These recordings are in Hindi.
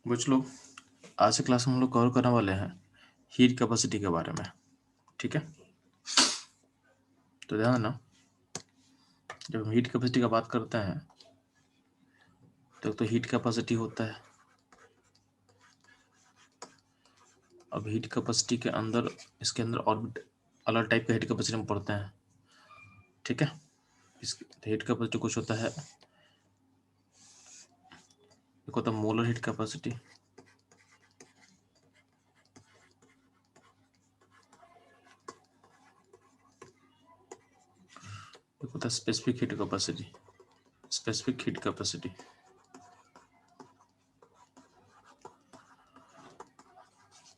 कुछ लोग आज के क्लास में हम लोग कवर करने वाले हैं हीट कैपेसिटी के बारे में। ठीक है, तो ध्यान देना, जब हम हीट कैपेसिटी का बात करते हैं तो हीट कैपेसिटी होता है। अब हीट कैपेसिटी के अंदर इसके अंदर और भी अलग टाइप का हीट कैपेसिटी हम पढ़ते हैं। ठीक है, इस हीट कैपेसिटी कुछ होता है, एक होता है मोलर हीट कैपेसिटी, एक होता है specific heat capacity. Specific heat capacity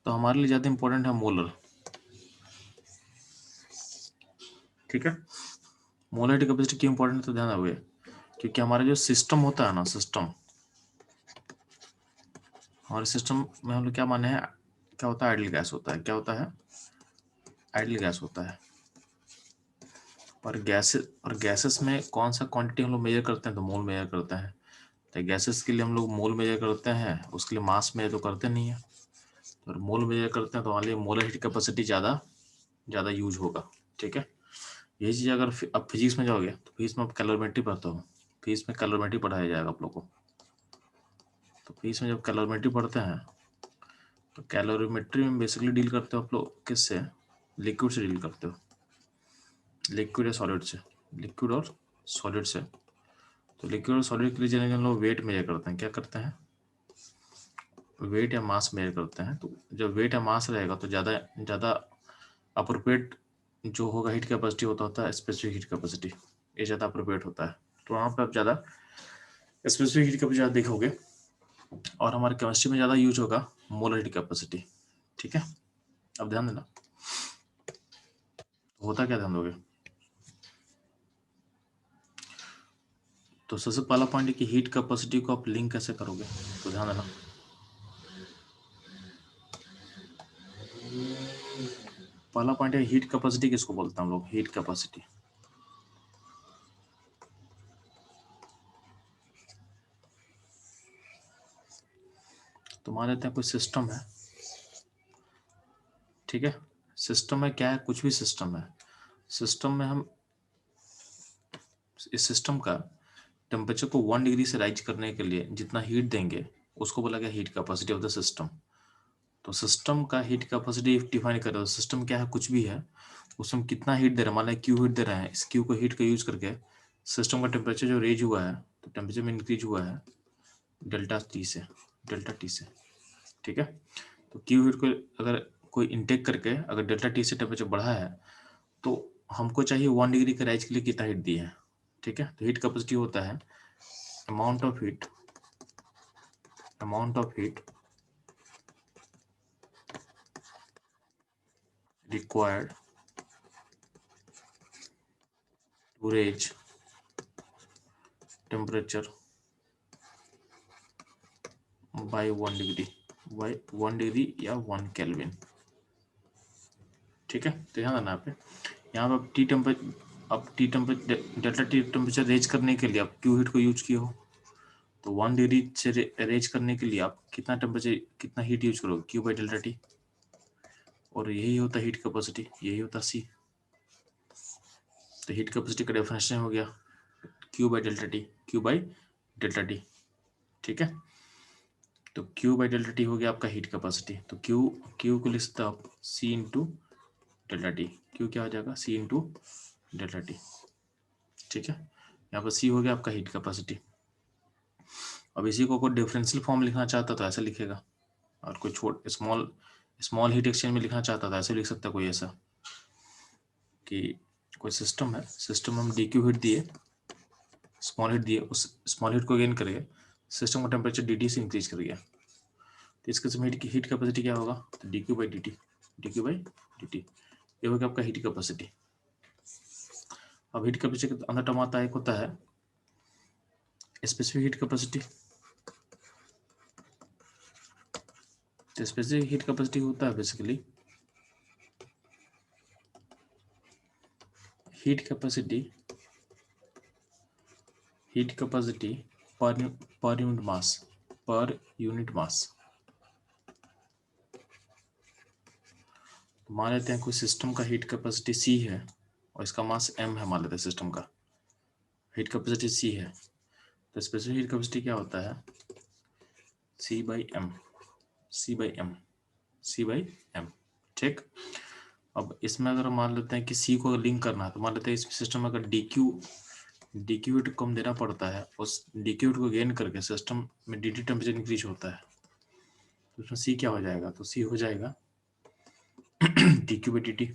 तो हमारे लिए ज्यादा इंपॉर्टेंट है मोलर। ठीक है, मोलर हीट कैपेसिटी क्यों इंपॉर्टेंट है तो ध्यान रखिए, क्योंकि हमारा जो सिस्टम होता है ना, हमारे सिस्टम में हम लोग क्या माने हैं, क्या होता है, आइडल गैस होता है। क्या होता है? आइडल गैस होता है। और गैसेस में कौन सा क्वांटिटी हम लोग मेजर करते हैं तो मोल मेजर करते हैं। तो गैसेस के लिए हम लोग मोल मेजर करते हैं, उसके लिए मास मेजर तो करते नहीं है। और मोल मेजर करते हैं तो हमारे लिए मोलर हीट कैपेसिटी ज़्यादा ज़्यादा यूज होगा। ठीक है, यही चीज़ अगर अब फिजिक्स में जाओगे तो फिजिक्स में आप कैलोरीमेट्री पढ़ते हो। फिजिक्स में कैलोरीमेट्री पढ़ाया जाएगा आप लोग को। तो फिजिक्स में जब कैलोरीमेट्री पढ़ते हैं तो कैलोरीमेट्री में बेसिकली डील करते हो आप लोग किससे? लिक्विड से डील करते हो, लिक्विड या सॉलिड से, लिक्विड और सॉलिड से। तो लिक्विड और सॉलिड के लिए जनरली हम लोग वेट मेजर करते हैं। क्या करते हैं? वेट या मास मेजर करते हैं। तो जब वेट या मास रहेगा तो ज़्यादा ज़्यादा अप्रोप्रिएट जो होगा हीट कैपेसिटी होता है स्पेसिफिक हीट कैपेसिटी। ये ज़्यादा अप्रोप्रिएट होता है, तो वहाँ पर आप ज़्यादा स्पेसिफिक हीट कैपेसिटी ज़्यादा देखोगे। और हमारे केमिस्ट्री में ज़्यादा यूज होगा मोलर हीट कैपेसिटी। ठीक है, अब ध्यान देना, होता क्या, ध्यान दोगे तो सबसे पहला पॉइंट है कि हीट कैपेसिटी को आप लिंक कैसे करोगे। तो ध्यान देना, पहला पॉइंट है हीट कैपेसिटी किसको बोलते हैं हम लोग? हीट कैपेसिटी तो मान लेते हैं कोई सिस्टम है। ठीक है, सिस्टम में क्या है, कुछ भी सिस्टम है। सिस्टम में हम इस सिस्टम का टेम्परेचर को 1 डिग्री से राइज करने के लिए जितना हीट देंगे उसको बोला गया heat capacity of the system. तो सिस्टम का हीट कैपेसिटी डिफाइन कर रहे हो, सिस्टम क्या है, कुछ भी है, उसमें कितना हीट दे रहा है, मान लो क्यू हीट दे रहा है, इस क्यू को हीट का यूज करके सिस्टम का टेम्परेचर जो रेज हुआ है, तो टेम्परेचर में इंक्रीज हुआ है डेल्टा टी से। ठीक है, तो क्यू हीट को अगर कोई इनटेक करके अगर डेल्टा टी से टेम्परेचर बढ़ा है तो हमको चाहिए 1 डिग्री के राइज के लिए कितना हीट दिया है। ठीक है, तो हीट कैपेसिटी होता है amount of heat required to raise temperature by 1 degree या 1 केल्विन। ठीक है, तो ध्यान देना यहाँ पे अब डेल्टा टी टेम्परेचर रेज करने के लिए आप क्यू हीट को यूज किए हो, तो 1 डिग्री से रेज करने के लिए आप कितना हीट यूज करोगे? Q by delta T. और यही होता है हीट कैपेसिटी, यही होता सी। तो हीट कैपेसिटी का डेफिनेशन हो गया क्यू बाई डेल्टा टी। ठीक है, तो क्यू बाई डेल्टा टी हो गया आपका हीट कैपेसिटी। तो क्यू को लिख सकते हो आप सी इंटू डेल्टा टी। क्यू क्या हो जाएगा? सी इंटू डेल्टा टी। ठीक है, यहाँ पर सी हो गया आपका हीट कैपेसिटी। अब इसी को कोई डिफरेंशियल फॉर्म लिखना चाहता तो ऐसा लिखेगा, और कोई स्मॉल हीट एक्सचेंज में लिखना चाहता था ऐसे लिख सकता कोई, ऐसा कि कोई सिस्टम है, सिस्टम में हम डी क्यू हीट दिए, स्मॉल हीट दिए, उस स्मॉल हीट को गेन करके सिस्टम का टेम्परेचर डी टी से इंक्रीज कर गया, तो इसके समय हीट कैपेसिटी क्या होगा? तो D Q by D T, ये होगा आपका हीट कैपेसिटी। अब हीट कैपेसिटी के अंदर टर्म आता है, एक होता है स्पेसिफिक हीट कैपेसिटी। तो स्पेसिफिक हीट कैपेसिटी होता है basically heat capacity per unit mass, तो मान लेते हैं कोई सिस्टम का हीट कैपेसिटी C है और इसका मास m है, मान लेते हैं सिस्टम का हीट कैपेसिटी C है, तो स्पेसिफिक हीट कैपेसिटी क्या होता है, C बाई एम, C/m, ठीक। अब इसमें अगर मान लेते हैं कि C को लिंक करना है, तो मान लेते हैं इस सिस्टम में अगर dq हीट को हम देना पड़ता है, उस dq हीट को गेन करके सिस्टम में dt टेम्परेचर इंक्रीज होता है, तो उसमें C क्या हो जाएगा, तो C हो जाएगा dq/dt,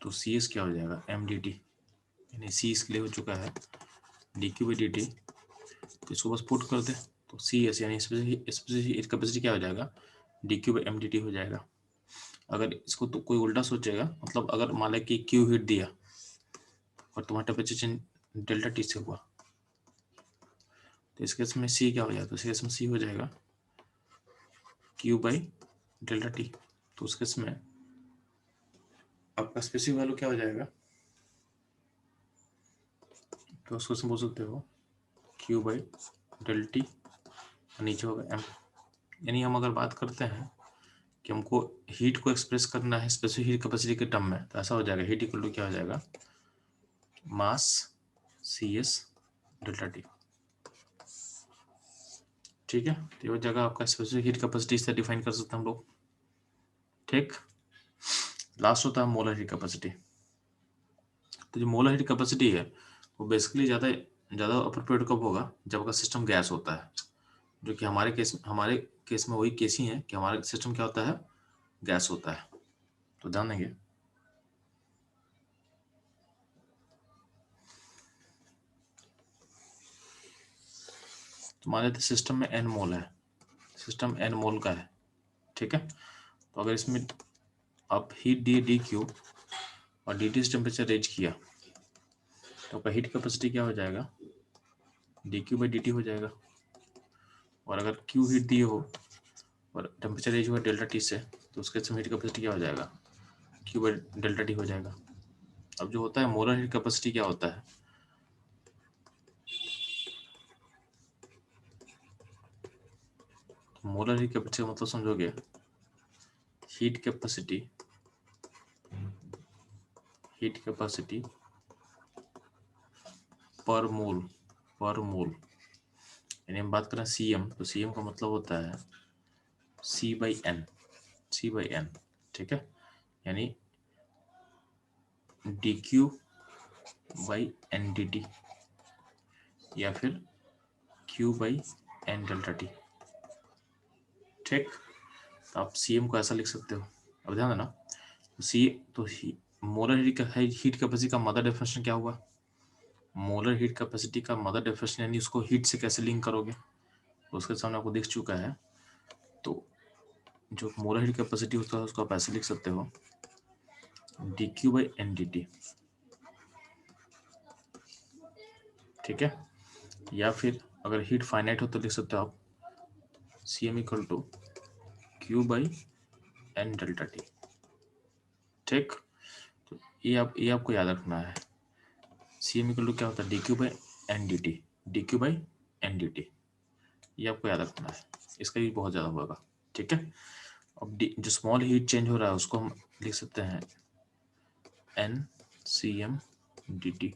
तो CS क्या हो जाएगा mdt, यानी C इसके लिए हो चुका है dq/dt, तो इसको बस पुट कर दे, तो CS यानी स्पेसिफिक कैपेसिटी क्या हो जाएगा, dq/mdt हो जाएगा। अगर इसको तो कोई उल्टा सोचेगा, मतलब अगर मान लें कि Q हीट दिया और तुम्हारा टेम्परेचर चेंज डेल्टा T से हुआ, तो इस केस में C क्या हो जाएगा, तो इस केस में C हो जाएगा Q/ΔT, तो उस केस में आपका स्पेसिफिक वैल्यू क्या हो जाएगा, तो उसको बोल सकते हो Q/ΔT, नीचे होगा m। यानी हम अगर बात करते हैं कि हमको हीट को एक्सप्रेस करना है स्पेसिफिक हीट कैपेसिटी के टर्म में, तो ऐसा हो जाएगा हीट इक्वल टू क्या हो जाएगा, मास CS/ΔT, ठीक है। तो ये जगह आपका स्पेसिफिक हीट कैपेसिटी से डिफाइन कर सकते हैं हम लोग, ठीक। लास्ट होता है मोलर हीट कैपेसिटी। तो जो मोलर हीट कैपेसिटी है वो बेसिकली ज़्यादा अप्रोप्रिएट कब होगा, जब आपका सिस्टम गैस होता है, जो कि हमारे केस में वही केस ही है कि हमारा सिस्टम क्या होता है, गैस होता है। तो ध्यान देंगे, तो मान लेते सिस्टम में n मोल है, सिस्टम n मोल का है, ठीक है। तो अगर इसमें आप हीट दिए dq और dt से टेम्परेचर रेज किया, तो आपका हीट कैपेसिटी क्या हो जाएगा, dq/dt हो जाएगा। और अगर q हीट दिए हो और टेम्परेचर रेज हुआ डेल्टा T से, तो उसके समय हीट कैपेसिटी क्या हो जाएगा, Q/ΔT हो जाएगा। अब जो होता है मोलर हीट कैपेसिटी क्या होता है, मोलर हीट कैपेसिटी का मतलब समझोगे, हीट कैपेसिटी पर मोल, यानी हम बात करें CM, तो CM का मतलब होता है C/n, ठीक है। यानी dq/ndt या फिर Q/n∆T, ठीक। तो आप CM को ऐसा लिख सकते हो। अब ध्यान देना, तो मोलर हीट कैपेसिटी का मदर डेफिनेशन क्या हुआ, मोलर हीट कैपेसिटी का मदर डेफिनेशन यानी उसको हीट से कैसे लिंक करोगे, उसके सामने आपको दिख चुका है। तो जो मोलर हीट कैपेसिटी होता है उसको आप ऐसे लिख सकते हो dq/ndt, ठीक है। या फिर अगर हीट फाइनाइट हो तो लिख सकते हो आप CM इक्वल टू Q/n∆T, ठीक। तो ये आपको याद रखना है, CM इक्वल टू क्या होता है, dq/ndt, ये आपको याद रखना है, इसका भी बहुत ज़्यादा होगा, ठीक है। अब जो स्मॉल हीट चेंज हो रहा है उसको हम लिख सकते हैं NCM/dt,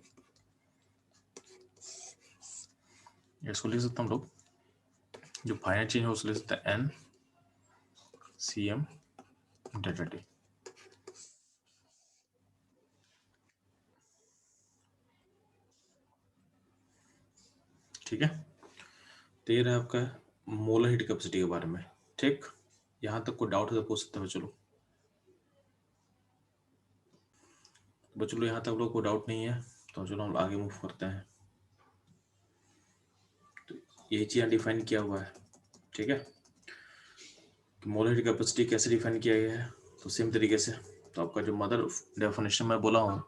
इसको लिख सकते हैं हम लोग। जो फाइनल चेंज है उसको लिख सकते हैं NCM∆T, ठीक है। तो ये रहा आपका मोलर हीट कैपेसिटी के बारे में, ठीक। यहाँ तक कोई डाउट है तो पूछ सकते हो। चलो बच्चों, यहाँ तक लोग को डाउट नहीं है तो चलो हम आगे मूव करते हैं। तो यही चीज़ डिफाइन किया हुआ है, ठीक है। तो मोलर हीट कैपेसिटी कैसे डिफाइन किया गया है, तो सेम तरीके से। तो आपका जो मदर डेफिनेशन में बोला हूँ,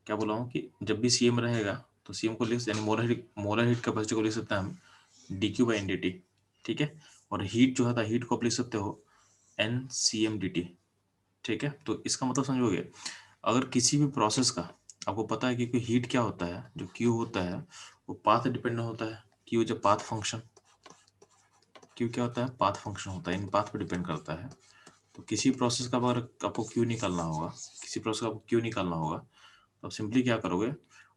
क्या बोला हूँ कि जब भी CM रहेगा तो CM को लिख, यानी मोलर हीट कैपेसिटी को लिख सकते हैं हम dq/ndt, ठीक है। और हीट जो है हीट को आप लिख सकते हो NCM/dt, ठीक है। तो इसका मतलब समझोगे, अगर किसी भी प्रोसेस का आपको पता है कि कोई हीट क्या होता है, जो Q होता है वो पाथ डिपेंडेंट होता है। Q जो पाथ फंक्शन, Q क्या होता है, पाथ फंक्शन होता है, इन पाथ पे डिपेंड करता है। तो किसी प्रोसेस का अगर आपको क्यू निकालना होगा, किसी प्रोसेस का आपको क्यू निकालना होगा, तो आप सिंपली क्या करोगे,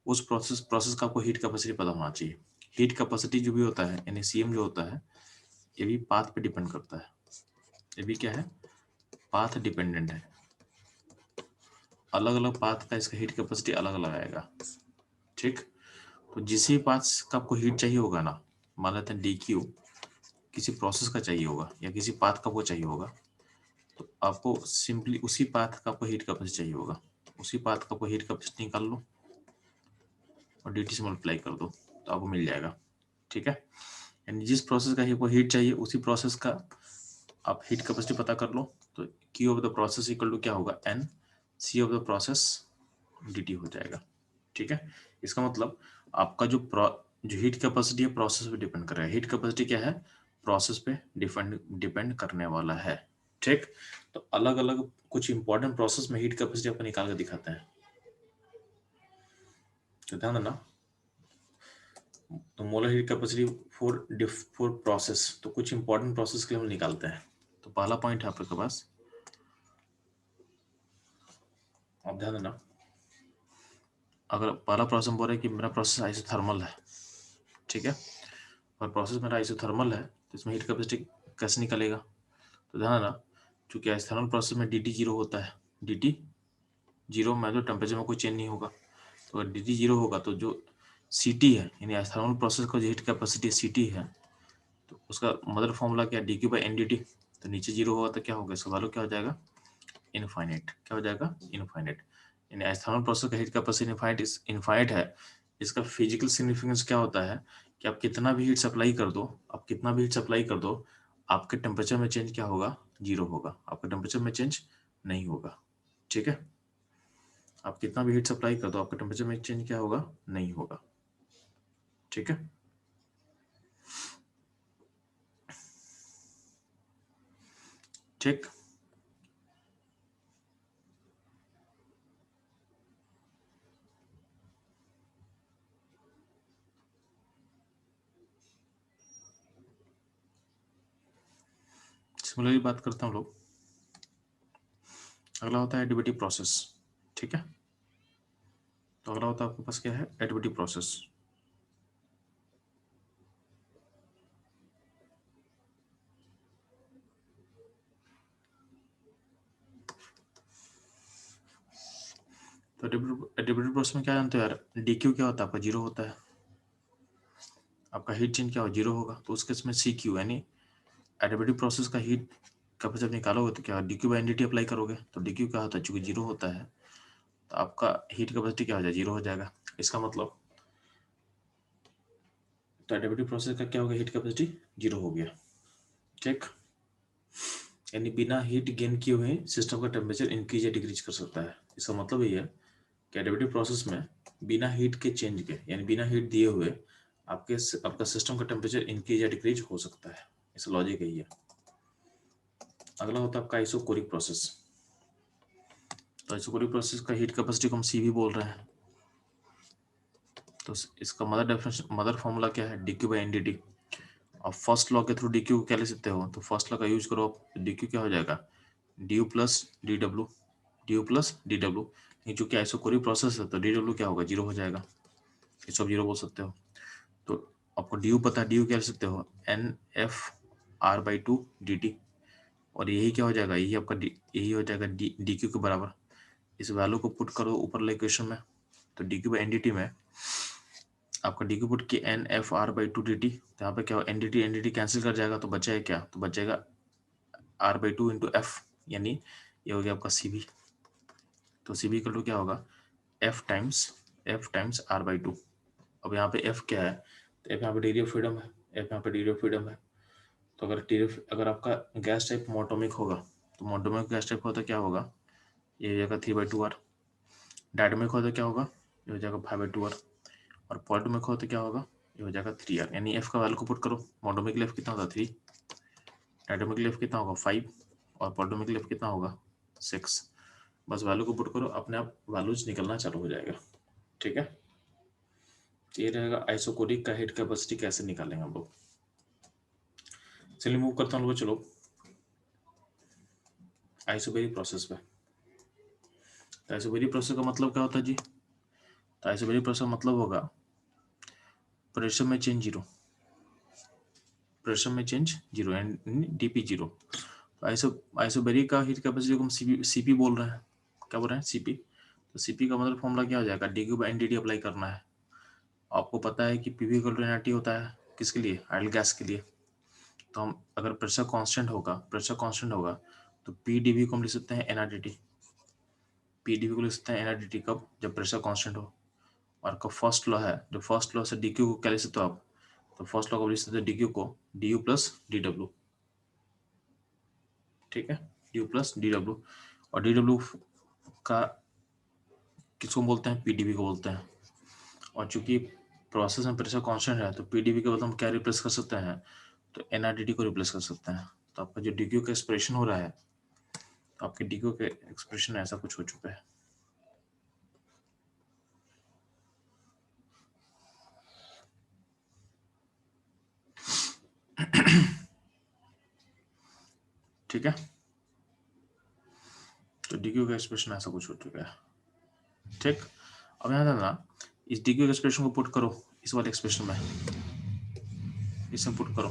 उस प्रोसेस का आपको हीट कैपेसिटी पता होना चाहिए। हीट कैपेसिटी जो भी होता है यानी सीएम जो होता है, ये भी पाथ पे डिपेंड करता है। ये भी क्या है, पाथ डिपेंडेंट है। अलग अलग पाथ का इसका हीट कैपेसिटी अलग अलग आएगा। ठीक, तो जिस भी पाथ का आपको हीट चाहिए होगा ना, मान लेते हैं डी क्यू किसी प्रोसेस का चाहिए होगा या किसी पाथ का वो चाहिए होगा, तो आपको सिंपली उसी पाथ का आपको हीट कैपेसिटी चाहिए होगा, उसी पाथ का आपको हीट कैपेसिटी निकाल लो और dt से मल्टीप्लाई कर दो तो आपको मिल जाएगा। ठीक है, यानी जिस प्रोसेस का आपको हीट चाहिए उसी प्रोसेस का आप हीट कैपेसिटी पता कर लो, तो Q of the process equal to क्या होगा, N C of the process dt हो जाएगा। ठीक है, इसका मतलब आपका जो हीट कैपेसिटी है प्रोसेस पे डिपेंड कर रहा है। हीट कैपेसिटी क्या है, प्रोसेस पे डिपेंड करने वाला है। ठीक, तो अलग अलग कुछ इंपॉर्टेंट प्रोसेस में हीट कैपेसिटी आपको निकाल के दिखाते हैं, तो ध्यान देना। तो molar heat capacity for process, तो कुछ इंपॉर्टेंट प्रोसेस के लिए हम निकालते हैं। तो पहला पॉइंट है आपके पास, आप ध्यान देना। अगर पहला प्रोसेस बोल रहा है कि मेरा प्रोसेस आइसोथर्मल है, ठीक है, और प्रोसेस मेरा आइसोथर्मल है, तो इसमें हीट कैपेसिटी कैसे निकलेगा, तो ध्यान देना। चूंकि आइसोथर्मल प्रोसेस में dt जीरो होता है, dt जीरो में तो टेम्परेचर में कोई चेंज नहीं होगा, तो अगर dt जीरो होगा तो जो Ct है यानी आइसोथर्मल प्रोसेस का जो हीट कैपेसिटी Ct है, तो उसका मदर फॉर्मूला क्या है, dq बाई ndt। तो नीचे जीरो होगा तो क्या होगा, इसका वैल्यू क्या हो जाएगा, इनफाइनाइट। क्या हो जाएगा, इनफाइनाइट। यानी एस्थर्मल प्रोसेस का हीट कैपेसिटी इनफाइनाइट है। इसका फिजिकल सिग्निफिकेंस क्या होता है कि आप कितना भी हीट सप्लाई कर दो, आप कितना भी हीट सप्लाई कर दो, आपके टेम्परेचर में चेंज क्या होगा, जीरो होगा, आपके टेम्परेचर में चेंज नहीं होगा। ठीक है, आप कितना भी हीट सप्लाई कर दो, आपके टेम्परेचर में चेंज क्या होगा, नहीं होगा। ठीक है, ठीक, सिमिलरली बात करते हैं हम लोग। अगला होता है एडिटिव प्रोसेस। ठीक है, तो अगला होता है आपके पास क्या है, एडिटिव प्रोसेस। तो एडिटिव प्रोसेस में क्या जानते हो यार, डी क्यू क्या होता है आपका, जीरो होता है। आपका हीट चेंज क्या हो, जीरो होगा, तो उस केस में सी क्यू यानी एडिटिव प्रोसेस का हीट कैपेसिटी निकालोगे तो क्या D Q by NDT apply करोगे, तो डी क्यू क्या होता है, चूंकि जीरो होता है तो आपका हीट कैपेसिटी क्या हो जाएगा, जीरो हो जाएगा। इसका मतलब तो एडिटिव प्रोसेस का क्या हो गया, हीट कैपेसिटी जीरो हो गया। ठीक, यानी बिना हीट गेन किए हुए सिस्टम का टेम्परेचर इंक्रीज या डिक्रीज कर सकता है। इसका मतलब ये है कि एडिटिव प्रोसेस में बिना हीट के चेंज के यानी बिना हीट दिए हुए आपका सिस्टम का टेम्परेचर इंक्रीज या डिक्रीज हो सकता है। इसका लॉजिक यही है। अगला होता है आपका आइसोकोरिक प्रोसेस। तो आइसोकोरिक प्रोसेस का हीट कैपेसिटी को हम सी भी बोल रहे हैं। तो इसका मदर फॉर्मूला क्या है, D Q by N D T. अब फर्स्ट लॉ के थ्रू डी क्यू क्या ले सकते हो, तो फर्स्ट लॉ का यूज करो आप, डी क्यू क्या हो जाएगा, D you plus D W, D you plus D W. ये चूंकि आइसोकोरिक प्रोसेस है तो डी डब्ल्यू क्या होगा, जीरो हो जाएगा। इसको आप जीरो बोल सकते हो। तो आपको डी यू पता है, डी यू क्या ले सकते हो, N F R by two D T. और यही क्या हो जाएगा, यही आपका यही हो जाएगा डी क्यू के बराबर। इस वैल्यू को पुट करो ऊपर वाले इक्वेशन में, तो D Q by N D T में आपका डी क्यू पुट की N F R by two D T, तो यहाँ पे क्या हो, एन डी टी कैंसिल कर जाएगा, तो बचेगा क्या, तो बचेगा R by two into F, यानी ये हो गया आपका सी बी। तो सी बी इक्वल टू क्या होगा, F times R by two. अब यहाँ पे एफ क्या है, तो एफ यहाँ पे डिग्री ऑफ फ्रीडम है, एफ यहाँ पे डिग्री ऑफ फ्रीडम है। तो अगर आपका गैस टाइप मोनोटोमिक होगा, तो मोनोटोमिक गैस टाइप होता क्या होगा, ये हो जाएगा 3/2 आर। डायटोमिक होता क्या होगा, ये हो जाएगा 5/2 आर। और पॉलीटोमिक होता क्या होगा, ये हो जाएगा 3 आर। यानी एफ का वैल्यू को पुट करो, मोनोटोमिक लेफ कितना होता 3, डायटोमिक लेफ कितना होगा 5, और पॉलीटोमिक लेफ कितना होगा 6। बस वैल्यू को पुट करो, अपने आप वैल्यूज निकलना चालू हो जाएगा। ठीक है, ये रहेगा आइसोकोरिक का हीट कैपेसिटी कैसे निकालेंगे हम लोग। चलिए मूव करता हूँ लोग, चलो आइसोबैरिक प्रोसेस पे। तो आइसोबैरिक प्रोसेस का मतलब क्या होता है जी? तो आइसोबैरिक प्रोसेस का मतलब होगा प्रेशर में चेंज जीरो, प्रेशर में change zero and DP zero. तो आइसोबैरिक का हीट कैपेसिटी को हम सीपी बोल रहे हैं। क्या बोल रहे हैं? सीपी। तो सीपी का मतलब फॉर्मूला क्या हो जाएगा? डीक्यू बाई एनडीटी अप्लाई करना है। आपको पता है कि पीवी इक्वल टू एनआरटी होता है किसके लिए? आइडियल गैस के लिए। तो हम अगर प्रेशर कांस्टेंट होगा तो पी डीवी को हम लिख सकते हैं एनआरडीटी। पी डीवी को लिख सकते हैं एनआरडीटी कब? जब प्रेशर कांस्टेंट हो। और का फर्स्ट लॉ है, जो फर्स्ट लॉ से डीक्यू को क्या लिख सकते हो आप? तो फर्स्ट लॉ को लिख सकते हैं डीक्यू को D you plus D W. ठीक है, D you plus D W. और डी डब्ल्यू का किसको बोलते हैं? पीडीवी को बोलते हैं। और चूंकि प्रोसेस में प्रेशर कांस्टेंट है तो पीडीवी के बदले हम क्या रिप्लेस कर सकते हैं? तो एनआरडीटी को रिप्लेस कर सकते हैं। तो आपका जो डीक्यू का एक्सप्रेशन हो रहा है, तो आपके डीक्यू के एक्सप्रेशन ऐसा कुछ हो चुका है। ठीक है, तो डीक्यू का एक्सप्रेशन ऐसा कुछ हो चुका है। ठीक, अब यहाँ ना इस डीक्यू के एक्सप्रेशन को पुट करो इस वाले एक्सप्रेशन में, इसमें पुट करो।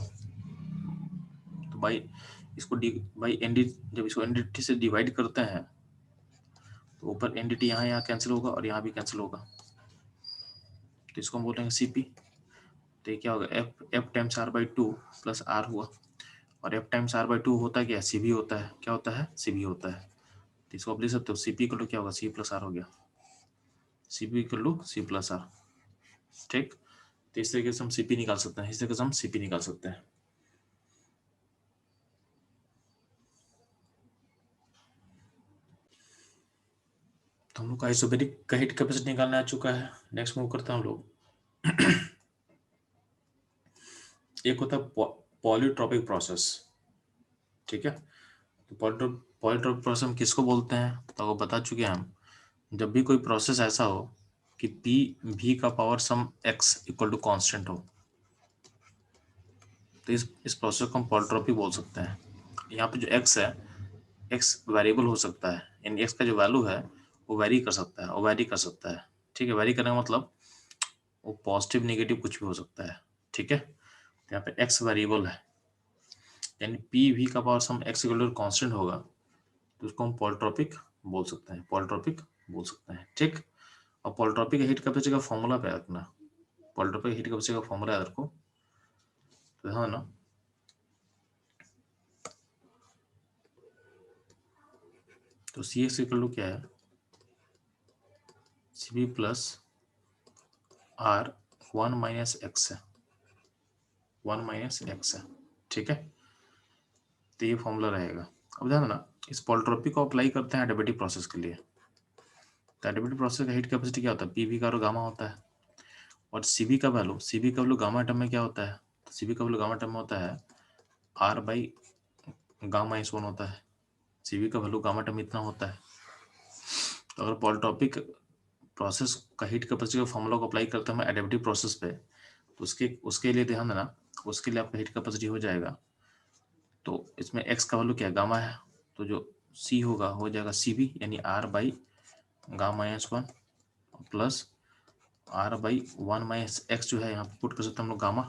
तो भाई इसको डी बाई एनडी, जब इसको एनडीटी से डिवाइड करते हैं तो ऊपर एनडीटी यहाँ कैंसिल होगा और यहाँ भी कैंसिल होगा। तो इसको हम बोलेंगे सीपी। तो ये क्या होगा? F F times R by two plus R हुआ। और F times R by two होता है क्या? सी भी होता है। क्या होता है? सी भी होता है। तो इसको आप लिख सकते हो सीपी इक्वल टू क्या होगा? सी प्लस आर हो गया। CP equal to C plus R. ठीक, तो इस तरीके से हम सीपी निकाल सकते हैं, इस तरीके से हम सीपी निकाल सकते हैं। तो हम लोग का आइसोबैरिक का हीट कैपेसिटी निकालना आ चुका है। नेक्स्ट मूव करते हैं हम लोग। एक होता है पॉलीट्रॉपिक प्रोसेस। ठीक है, तो पॉलीट्रॉपिक प्रोसेस हम किसको बोलते हैं? तो आपको बता चुके हैं हम, जब भी कोई प्रोसेस ऐसा हो कि पी भी का power some X equal to constant हो, तो इस प्रोसेस को हम पॉलीट्रॉपी बोल सकते हैं। यहाँ पे जो एक्स है, एक्स वेरिएबल हो सकता है, यानी एक्स का जो वैल्यू है वो वेरी कर सकता है, वो वेरी कर सकता है। ठीक है, वेरी करने का मतलब वो पॉजिटिव नेगेटिव कुछ भी हो सकता है। ठीक है, तो यहाँ पे एक्स वेरिएबल है, यानी पी वी का power some X equal to constant होगा, तो उसको हम पॉलीट्रॉपिक बोल सकते हैं, पॉलीट्रॉपिक बोल सकते हैं। ठीक, और पॉलीट्रॉपिक हीट कैपेसिटी का फॉर्मूला पे रखना, पॉलीट्रॉपिक हीट कैपेसिटी का फॉर्मूला याद रखो। तो हाँ ना, तो सी एक्स इक्वल टू क्या है? C B plus R one minus X है, वन माइनस एक्स है। ठीक है, तो ये फॉर्मूला रहेगा। अब ध्यान देना, इस पॉलीट्रॉपिक को अप्लाई करते हैं एडियाबेटिक प्रोसेस के लिए। तो एडियाबेटिक प्रोसेस का हीट कैपेसिटी क्या होता है? पीवी का और गामा होता है। और सीबी का वैल्यू गामा टर्म में क्या होता है? तो सीबी का वैल्यू गामा टर्म में होता है R by gamma S one होता है। सीबी का वैल्यू गामा टर्म इतना होता है। तो अगर पॉलीट्रॉपिक प्रोसेस का हीट कैपेसिटी का फॉर्मूला को अप्लाई करते हैं हम एडियाबेटिक प्रोसेस पे, तो उसके उसके लिए ध्यान देना, उसके लिए आपका हीट कैपेसिटी हो जाएगा। तो इसमें एक्स का वैल्यू क्या है? गामा है, तो जो सी होगा हो जाएगा सी बी, यानी R by gamma S one plus R by one minus X जो है यहाँ पे पुट कर सकते हैं हम लोग गामा।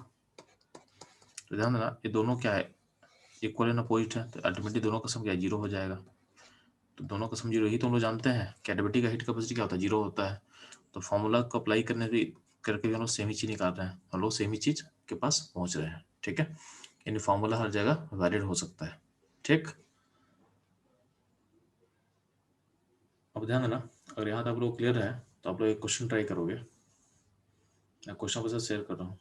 तो ध्यान देना ये दोनों क्या है? इक्वल एंड अपोजिट है, तो अल्टीमेटली दोनों का सम क्या है? जीरो हो जाएगा। तो दोनों का सम जीरो, ही तो हम लोग जानते हैं कि एडियाबेटिक का हीट कैपेसिटी क्या होता है? जीरो होता है। तो फॉर्मूला को अप्लाई करने भी करके भी हम लोग सेम ही चीज निकाल रहे हैं, हम लोग सेम ही चीज के पास पहुंच रहे हैं। ठीक है, यानी फॉर्मूला हर जगह वैलिड हो सकता है। ठीक, अब ध्यान देना, अगर यहाँ तक आप लोग क्लियर है तो आप लोग एक क्वेश्चन ट्राई करोगे। मैं क्वेश्चन आपके साथ शेयर कर रहा हूँ।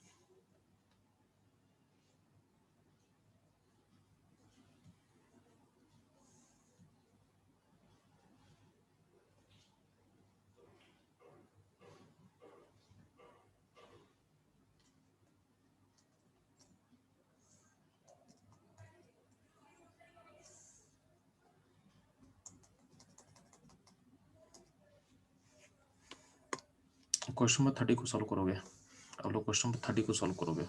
क्वेश्चन नंबर 30 को सॉल्व करोगे, आप लोग क्वेश्चन नंबर 30 को सॉल्व करोगे।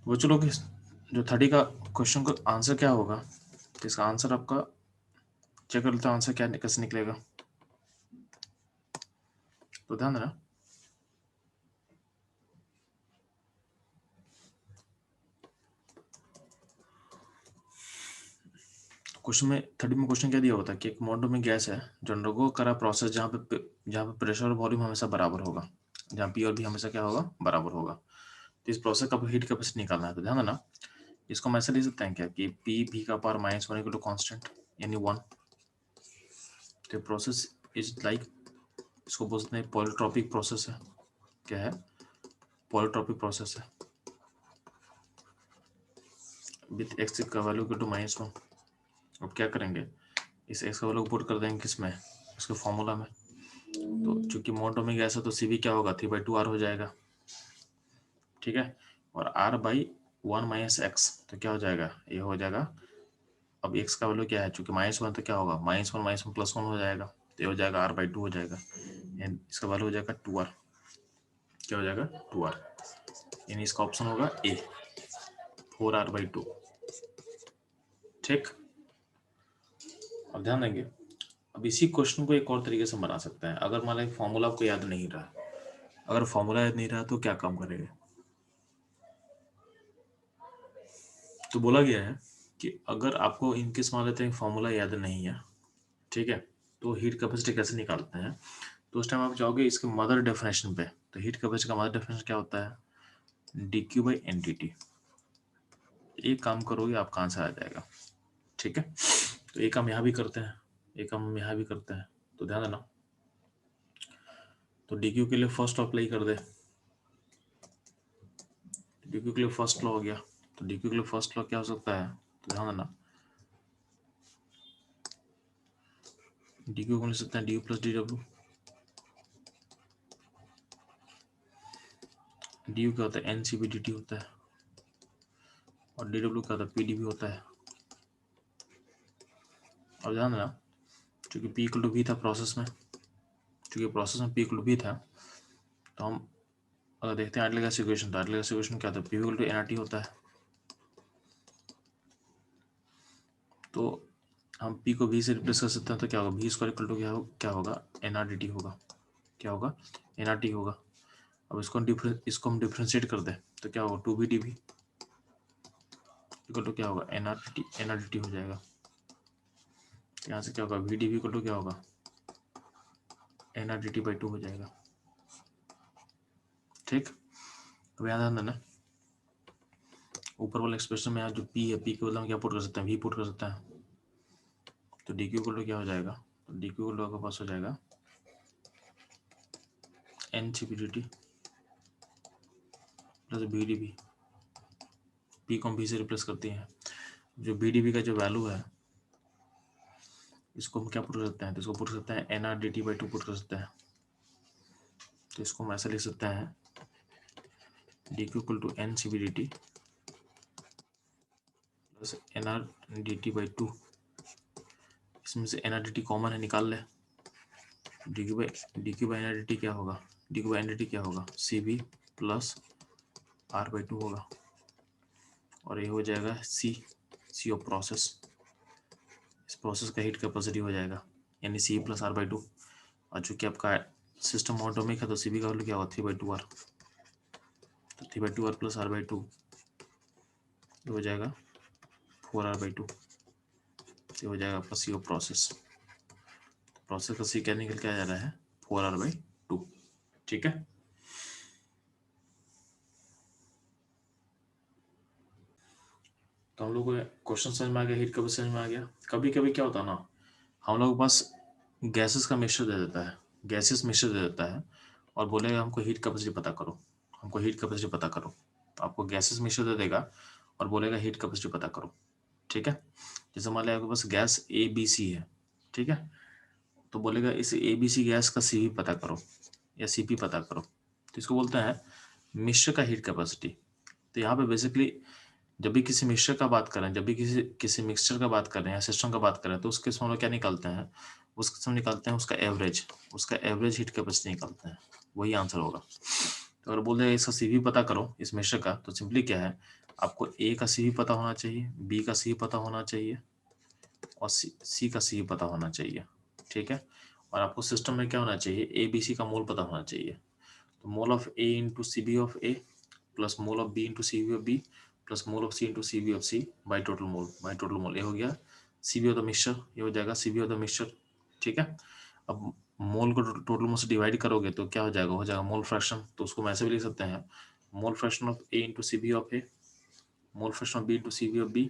वो चलो कि जो 30 का क्वेश्चन का आंसर क्या होगा, तो इसका आंसर आपका चेक कर लेते हैं, आंसर क्या कैसे निकलेगा। तो ध्यान देना, क्वेश्चन में 30 में क्वेश्चन क्या दिया होता है कि एक मॉडल में गैस है जो अंडरगो करा प्रोसेस जहाँ पे प्रेशर और वॉल्यूम हमेशा बराबर होगा, जहाँ पी और भी हमेशा क्या होगा, बराबर होगा। तो इस प्रोसेस का हीट कैपेसिटी निकालना है। तो ध्यान देना, इसको हम ऐसे लिख सकते हैं क्या कि पी भी का पावर -1 इक्वल टू कॉन्स्टेंट यानी 1। तो प्रोसेस इज लाइक, इसको बोलते हैं पॉलीट्रॉपिक प्रोसेस है। क्या है, पॉलीट्रॉपिक प्रोसेस है विथ एक्स का वैल्यू इक्वल टू -1। अब क्या करेंगे, इस एक्स का वैल्यू पुट कर देंगे किसमें, उसके फॉर्मूला में। तो चूंकि मोटो में गैस है तो सी भी क्या होगा, 3/2 हो जाएगा, ठीक है। और r/1 - x तो क्या हो जाएगा, ये हो जाएगा। अब x का वैल्यू क्या है, चूंकि -1 तो क्या होगा, -1 +1 हो जाएगा, तो ये हो जाएगा r/2 हो जाएगा, एंड इसका वैल्यू हो जाएगा 2r। क्या हो जाएगा, 2r, यानी इसका ऑप्शन होगा ए, 4r/2। ठीक, अब ध्यान देंगे। अब इसी क्वेश्चन को एक और तरीके से बना सकते हैं। अगर मान लीजिए फॉर्मूला आपको याद नहीं रहा, अगर फॉर्मूला याद नहीं रहा तो क्या काम करेंगे। तो बोला गया है कि अगर आपको इनकेस मान लेते हैं फॉर्मूला याद नहीं है, ठीक है, तो हीट कैपेसिटी कैसे निकालते हैं। तो उस टाइम आप जाओगे इसके मदर डेफिनेशन पे। तो हीट कैपेसिटी का मदर डेफिनेशन क्या होता है, dQ/ndt। एक काम करोगे आपका आंसर आ जाएगा, ठीक है। तो एक काम यहाँ भी करते हैं, एक काम हम यहाँ भी करते हैं। तो ध्यान देना, तो dQ के लिए फर्स्ट अप्लाई कर दे, dQ के लिए फर्स्ट लॉ हो गया। तो dQ के लिए फर्स्ट लॉ क्या हो सकता है, तो ध्यान देना, dQ को लिख सकते हैं du + dw। du क्या होता है, ncv/dt होता है, और dw क्या होता है, pdv होता है। अब ध्यान देना, चूंकि p = v था प्रोसेस में, चूंकि प्रोसेस में p = v था, तो हम अगर देखते हैं आइडल गैस इक्वेशन, तो आइडल गैस इक्वेशन क्या होता है, P = nRT होता है। तो हम P को V से रिप्लेस कर सकते हैं, तो क्या होगा, V² क्या होगा, nRT होगा। क्या होगा, nRT होगा। अब इसको हम डिफ्रेंशिएट कर दें तो क्या होगा, 2VdV इक्वल टू क्या होगा, nRT हो जाएगा। यहाँ से क्या होगा, VdV इक्वल टू क्या होगा, nRT/2 हो जाएगा। ठीक, अब यहाँ ध्यान देना, ऊपर वाले एक्सप्रेशन में यहाँ जो P है, P के बदले हम क्या पुट कर सकते हैं, V पुट कर सकते हैं। तो dQ इक्वल टू क्या हो जाएगा, तो dQ इक्वल टू आपके पास हो जाएगा ncv/dt प्लस VdV। P को हम V से रिप्लेस करते हैं, जो VdV का जो वैल्यू है इसको हम क्या पुट कर सकते हैं, तो इसको पुट कर सकते हैं nRT/2 पुट कर सकते हैं। तो इसको हम ऐसे लिख सकते हैं, dQ equal to ncv/dt plus nRT/2। इसमें से nRT कॉमन है, निकाल ले। dQ/nRT क्या होगा, dQ/nRT क्या होगा, CV प्लस R/2 होगा, और ये हो जाएगा C ऑफ प्रोसेस। इस प्रोसेस का हीट कैपेसिटी हो जाएगा यानी C प्लस R/2। और चूंकि आपका सिस्टम ऑटोमिक है तो CV का वैल्यू क्या होगा, 3/2R। तो 3/2R प्लस R/2 हो जाएगा 4R/2। ये हो जाएगा आपका C ऑफ प्रोसेस। प्रोसेस का C क्या निकल के आ जा रहा है, 4R/2। ठीक है, तो हम लोग को क्वेश्चन समझ में आ गया, हीट कैपेसिटी समझ में आ गया। कभी कभी क्या होता है ना, हम लोग के पास गैसेस का मिक्सचर दे देता है, गैसेस मिक्सचर दे देता है और बोलेगा हमको हीट कैपेसिटी पता करो, हमको हीट कैपेसिटी पता करो। आपको गैसेस मिक्सचर दे देगा और बोलेगा हीट कैपेसिटी पता करो। ठीक है, जैसे मान लिया आपके पास गैस ABC है, ठीक है, तो बोलेगा इस ABC गैस का CV पता करो या CP पता करो। तो इसको बोलते हैं मिक्सचर का हीट कैपेसिटी। तो यहाँ पे बेसिकली जब भी किसी मिक्सचर का बात करें, जब भी किसी मिक्सचर का बात कर रहे हैं या सिस्टम का बात करें, तो उसके हम लोग क्या निकालते हैं, उसके हम निकालते हैं उसका एवरेज हीट कैपेसिटी निकालते हैं, वही आंसर होगा। तो अगर बोल देगा इसका CV पता करो इस मिश्र का, तो सिंपली क्या है, आपको A का CV पता होना चाहिए, B का CV पता होना चाहिए और C का CV पता होना चाहिए, ठीक है। और आपको सिस्टम में क्या होना चाहिए, ABC का मोल पता होना चाहिए। तो mole of A into CV of A plus mole of B into CV of B plus mole of C into CV of C by total mole, ये हो गया CV ऑफ द मिक्सचर, ये हो जाएगा CV ऑफ द मिक्सचर, ठीक है। अब मोल को टोटल मोल से डिवाइड करोगे तो क्या हो जाएगा मोल फ्रैक्शन। तो उसको हम ऐसे भी लिख सकते हैं, mole fraction of A into CV of A, mole fraction of B into CV of B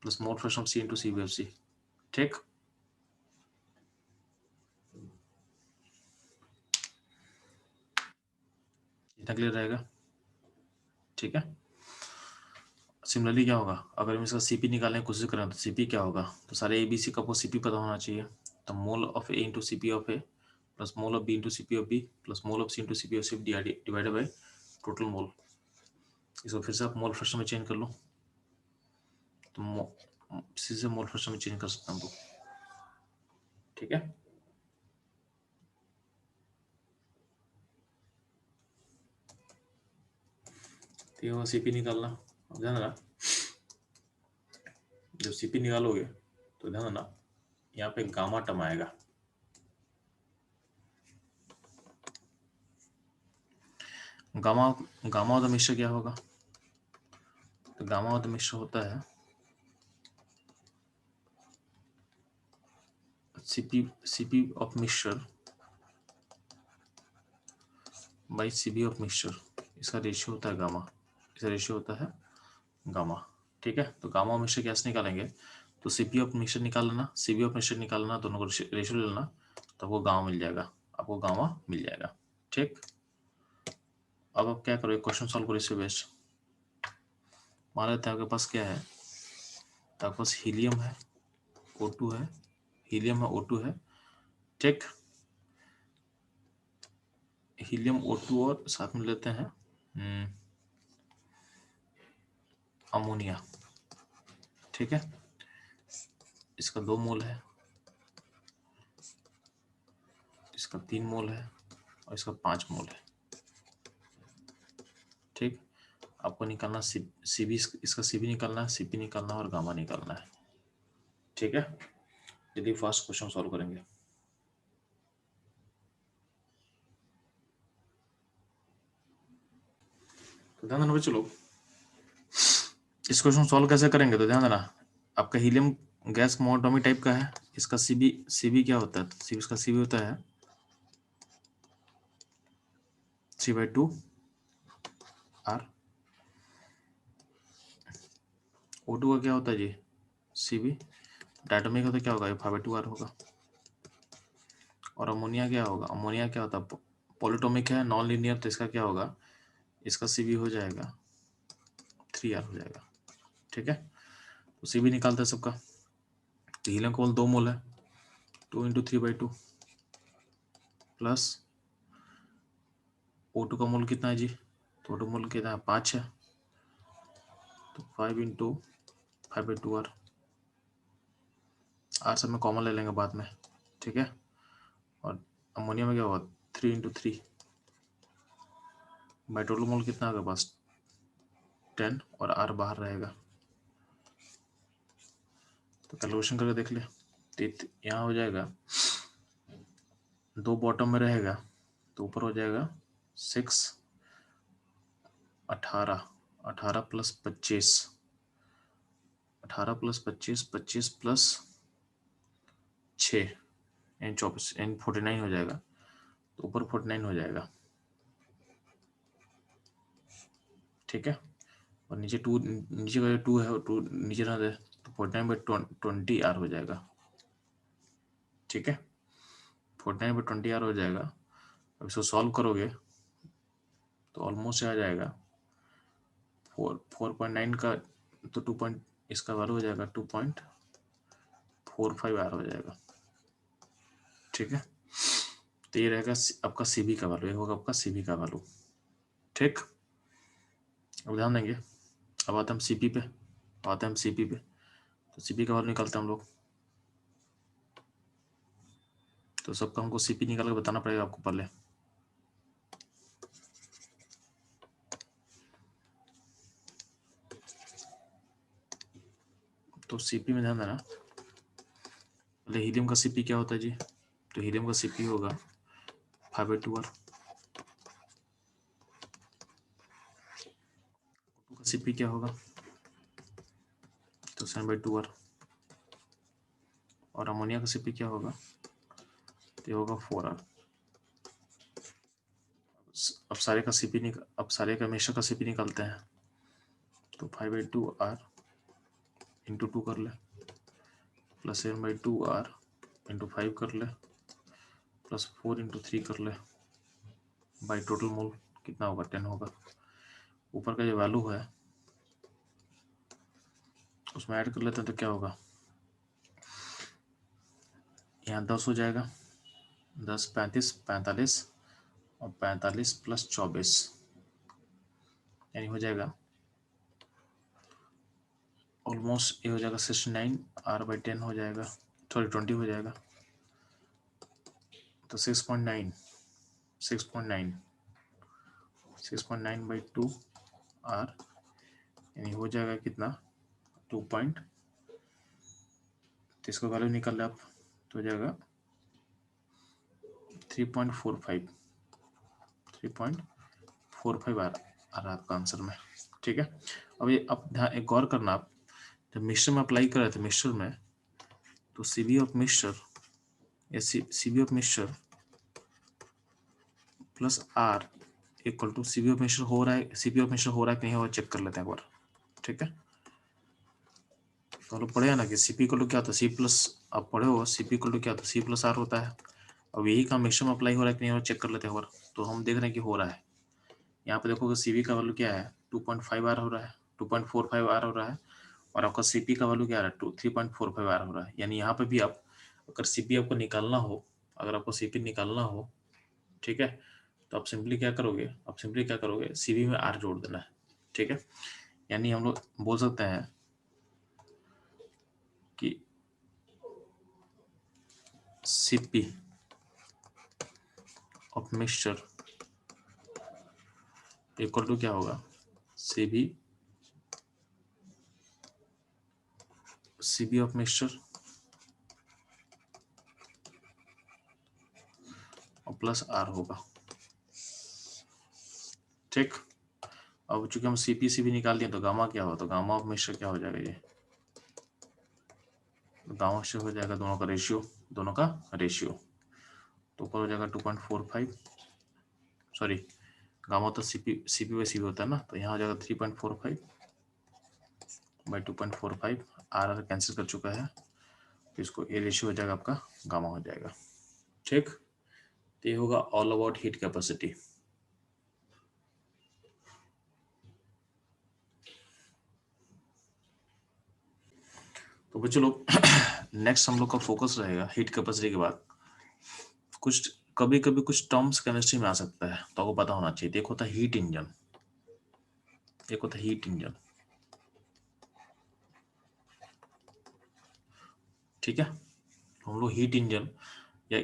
plus mole fraction of C into CV of C, ठीक। इतना क्लियर रहेगा, ठीक है। सिमिलरली क्या होगा, अगर हम इसका CP निकालने की कोशिश करें तो CP क्या होगा, तो सारे ABC का आपको CP पता होना चाहिए। तो mole of A into CP of A plus mole of B into CP of B plus mole of C into CP of C divided by total mole. इसको फिर से आप मोल फ्रैक्शन में चेंज कर लो, तो सीधे मोल फ्रैक्शन में चेंज कर सकते हैं हम लोग, ठीक है। तो ये होगा CP निकालना। अब ध्यान देना, जब CP निकालोगे तो ध्यान देना यहाँ पे गामा टर्म आएगा। Gamma gamma of the mixture क्या होगा, तो गामा ऑफ द मिक्सचर होता है CP of mixture by CB of mixture, इसका रेशियो होता है गामा, इसका रेशियो होता है गामा, ठीक है। तो गामा ऑफ मिक्सचर कैसे निकालेंगे, तो CP ऑफ मिक्सचर निकाल लेना, CB ऑफ मिक्सचर निकालना, दोनों को रेशियो ले लेना, तो आपको गामा मिल जाएगा, आपको गामा मिल जाएगा, ठीक। अब आप क्या करो, एक क्वेश्चन सॉल्व करो इससे बेस्ट। मान लेते हैं आपके पास क्या है, तो आपके पास हीलियम है, O2 है, हीलियम है, O2 है, ठीक। हीलियम O2 और साथ में लेते हैं अमोनिया, ठीक है। इसका 2 मोल है, इसका 3 मोल है और इसका 5 मोल है, ठीक। आपको निकालना CB, इसका CB निकालना है, CP निकालना है और गामा निकालना है, ठीक है। यदि फर्स्ट क्वेश्चन सॉल्व करेंगे तो ध्यान देना, चलो इस क्वेश्चन सॉल्व कैसे करेंगे, तो ध्यान देना आपका हीलियम गैस मोनोटॉमिक टाइप का है, इसका CB क्या होता है, तो इसका CB होता है 3/2 R। O2 का क्या होता है जी, CB। डायटोमिक होता क्या होगा, ये 5/2 R होगा। और अमोनिया क्या होगा, अमोनिया क्या होता है, पॉलिटोमिक है, नॉन लीनियर, तो इसका क्या होगा, इसका CB हो जाएगा 3R हो जाएगा, ठीक है। तो CB निकालते हैं सबका, तो हीलियम केवल 2 मोल है, 2 × 3/2 प्लस O2 का मोल कितना है जी, तो O2 मोल कितना है, 5 है, तो 5 × 5/2 R, R सब में कॉमन ले लेंगे बाद में, ठीक है। और अमोनिया में क्या होगा, 3 × 3 बाई टोटल मोल कितना होगा पास 10 और R बाहर रहेगा, तो कैलकुलेशन करके देख ले। तो यहाँ हो जाएगा 2 बॉटम में रहेगा, तो ऊपर हो जाएगा 6, 18, 18 प्लस 25, 18 प्लस 25, 25 प्लस 6 यानी 24 यानी 49 हो जाएगा, तो ऊपर 49 हो जाएगा, ठीक है। और नीचे 2, नीचे का जो 2 है 2 नीचे ना दे, तो 49/20 R हो जाएगा, ठीक है। 49/20 R हो जाएगा। अब इसको सॉल्व करोगे तो ऑलमोस्ट आ जाएगा 4.9 का, तो 2 पॉइंट इसका वैल्यू हो जाएगा 2.45 R हो जाएगा, ठीक है। तो ये रहेगा आपका CB का वैल्यू, ये होगा आपका CB का वैल्यू, ठीक। अब ध्यान देंगे, अब आते हैं हम CP पे, तो CP का वैल्यू निकालते हैं हम लोग। तो सबका हमको CP निकाल के बताना पड़ेगा आपको पहले। तो सीपी में ध्यान देना, पहले हीलियम का सीपी क्या होता है जी, तो हीलियम का सीपी होगा 5/2R, का सीपी क्या होगा, तो 7/2R, और अमोनिया का सीपी क्या होगा, तो होगा 4R। अब सारे का सीपी अब सारे का मिश्र का सीपी निकालते हैं, तो 5/2R इंटू 2 कर ले, प्लस 7/2R इंटू 5 कर ले, प्लस 4 इंटू 3 कर ले, बाई टोटल मोल कितना होगा, 10 होगा। ऊपर का जो वैल्यू है उसमें ऐड कर लेते हैं, तो क्या होगा, यहाँ 10 हो जाएगा, 10 35 45 और 45 प्लस 24 यानी हो जाएगा ऑलमोस्ट, ये हो जाएगा 69, R/10 हो जाएगा, सॉरी 20 हो जाएगा, तो 6.9 6.9/2 R यानी हो जाएगा कितना, 2 पॉइंट, तो इसका वैल्यू निकाल ले आप, तो हो जाएगा 3.45 आ रहा आपका आंसर में। ठीक है, अब ये अब ध्यान एक गौर करना, आप जब मिक्सचर में अप्लाई कर रहे थे मिक्सचर में, तो सीबी ऑफ मिक्सचर या CB of mixture plus R equal to CB of mixture हो रहा है, सीबी ऑफ मिक्सचर हो रहा है कि नहीं हो रहा, चेक कर लेते हैं एक बार। ठीक है, तो हम लोग पढ़े हैं ना कि सीपी इक्वल टू क्या होता है, सी प्लस, आप पढ़े हो सीपी इक्वल टू क्या होता है, सी प्लस आर होता है। अब यही काम मिक्सचर में अप्लाई हो रहा है कि नहीं हो रहा, चेक कर लेते हैं एक बार। तो हम देख रहे हैं कि हो रहा है, यहाँ पे देखोगे सीबी का वैल्यू क्या है, 2.5 आर हो रहा है, 2.45 आर हो रहा है, और आपका सीपी का वैल्यू क्या आ रहा है, 3.45 आर हो रहा है। यानी यहाँ पे भी आप अगर सीपी आपको निकालना हो, अगर आपको सीपी निकालना हो, ठीक है, तो आप सिंपली क्या करोगे, सीबी में आर जोड़ देना है। ठीक है, यानी हम लोग बोल सकते हैं कि CP of mixture equal to क्या होगा, सीबी ऑफ मिक्सचर और प्लस आर होगा। ठीक, अब चूंकि हम सीपी भी निकाल दिए, तो गामा क्या होगा, तो गामा ऑफ मिक्सचर क्या हो जाएगा, ये गामा से हो जाएगा दोनों का रेशियो, तो ऊपर हो जाएगा 2.45, सॉरी गामा तो सीपी बाई सीबी होता है ना, तो यहाँ हो जाएगा 3.45 बाई 2.45, आर कैंसिल कर चुका है, तो इसको ए रेशियो हो जाएगा आपका गामा हो जाएगा। ठीक, तो ये होगा ऑल अबाउट हीट कैपेसिटी। तो बच्चों लोग नेक्स्ट हम लोग का फोकस रहेगा हीट कैपेसिटी के बाद, कुछ कभी कभी कुछ टर्म्स केमिस्ट्री में आ सकता है, तो आपको पता होना चाहिए। एक होता है हीट इंजन, एक होता है हीट इंजन। ठीक है, हम लोग हीट इंजन या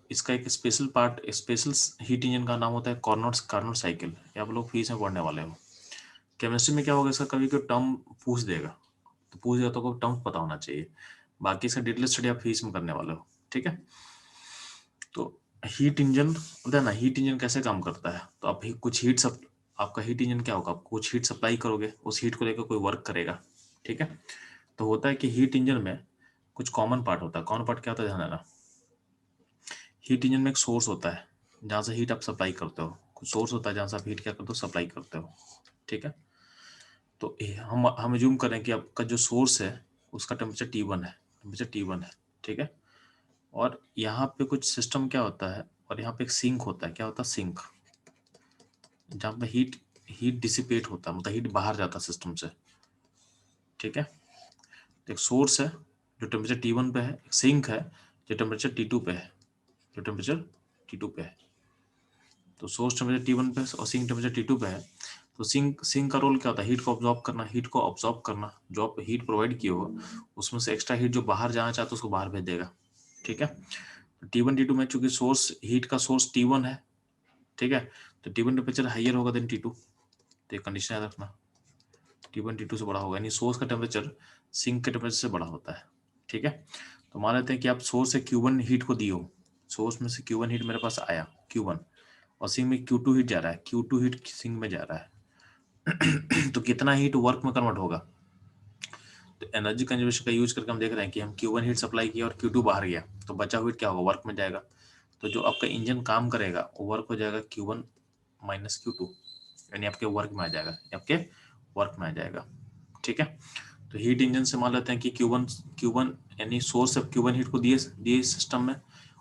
इसका एक special part, special heat engine का नाम होता है कार्नोट साइकिल, ये आप लोग फीस में पढ़ने वाले हो। केमिस्ट्री में क्या होगा, इसका कभी कोई टर्म पूछ देगा, तो पूछ देगा तो आपको टर्म पता होना चाहिए, बाकी इसका डिटेल स्टडी आप फीस में करने वाले हो। ठीक है, तो हीट इंजन होता है ना, हीट इंजन कैसे काम करता है, तो आप कुछ हीट सब, आपका हीट इंजन क्या होगा, आप कुछ हीट सप्लाई करोगे, उस हीट को लेकर कोई वर्क करेगा। ठीक है, तो होता है कि हीट इंजन में कुछ कॉमन पार्ट होता है। कॉमन पार्ट क्या होता है, ध्यान देना, हीट इंजन में एक सोर्स होता है जहां से हीट आप सप्लाई करते हो, कुछ सोर्स होता है जहां से आप हीट क्या करते हो, सप्लाई करते हो। ठीक है, तो हम जूम करें कि आपका जो सोर्स है उसका टेम्परेचर T1 है। ठीक है, और यहाँ पे कुछ सिस्टम क्या होता है, और यहाँ पे एक सिंक होता है, क्या होता है, सिंक, जहाँ पे हीट हीट डिसिपेट होता है, मतलब हीट बाहर जाता है सिस्टम से। ठीक है, तो एक सोर्स है जो टेम्परेचर T1 पे है, एक सिंक है जो टेम्परेचर T2 पे है, तो सोर्स टेम्परेचर T1 पे और सिंक टेम्परेचर T2 पे है। तो सिंक का रोल क्या होता है, हीट को ऑब्जॉर्ब करना, जो आप हीट प्रोवाइड किए हो उसमें से एक्स्ट्रा हीट जो बाहर जाना चाहते हो उसको बाहर भेज देगा। ठीक है, तो T1 T2 में चूंकि हीट का सोर्स T1 है, ठीक है, तो T1 टेम्परेचर हाइयर होगा देन T2, तो ये कंडीशन याद रखना, T1 T2 से बड़ा होगा, यानी सोर्स का टेम्परेचर सिंक के टेम्परेचर से बड़ा होता है। ठीक है, तो मान लेते हैं कि आप सोर्स से Q1 हीट को दिए हो, सोर्स में से Q1 हीट मेरे पास आया Q1, और सिंक में Q2 हीट जा रहा है, Q2 हीट सिंक में जा रहा है तो कितना हीट वर्क में कन्वर्ट होगा? तो एनर्जी कंजर्वेशन का यूज करके हम देख रहे हैं कि हम Q1 हीट सप्लाई किया और Q2 बाहर गया, तो बचा हुआ हीट क्या होगा? वर्क में जाएगा। तो जो आपका इंजन काम करेगा वो वर्क हो जाएगा Q1 माइनस Q2, यानी आपके वर्क में आ जाएगा, आपके वर्क में आ जाएगा। ठीक है, तो हीट इंजन से मान लेते हैं कि Q1 यानी सोर्स से Q1 हीट को दिए सिस्टम में,